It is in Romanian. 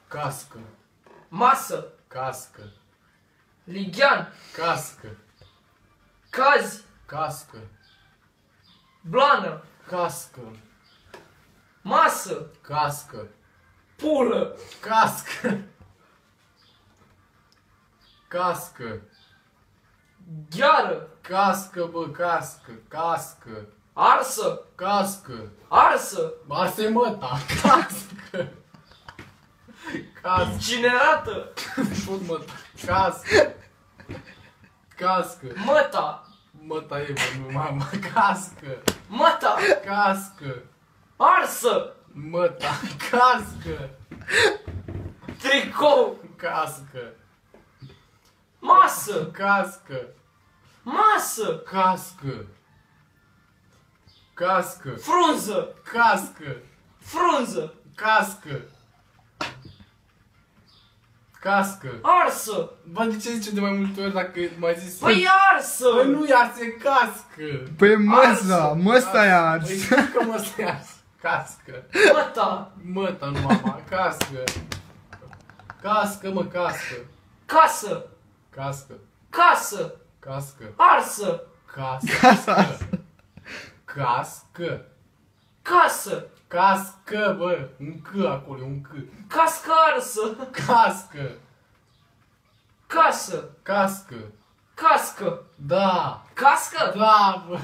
Cască. Masă. Cască. Lighean. Cască. Cazi. Cască. Blană. Cască. Masă. Cască. Pulă. Cască. Cască. Gheară. Cască, bă, cască. Cască. Arsă. Cască. Arsă. Asta e măta. Cască. Cască. Incinerată. Fut măta. Cască. Cască. Măta. Măta e, bă, nu mama. Cască. Măta. Cască. Arsă. Măta. Cască. Tricou. Cască. Masă. Cască. Masă. Cască. Cască. Frunză. Cască. Frunză. Cască. Cască. Arsă. Bă, de ce zice de mai multe ori dacă m-ai zis... Păi arsă. Bă, nu iar se cască. Păi măsa, măsta e ars. Păi știu că măsta e ars. Cască. Măta. Măta, nu mama. Cască. Cască, mă, cască. Casă. Cască. Casă. Cască. Arsă. Cască. Casa. Cască. Casă. Cască, bă. Un C acolo, un C. Cască arsă. Cască. Casă. Cască. Cască. Da. Cască. Da, bă.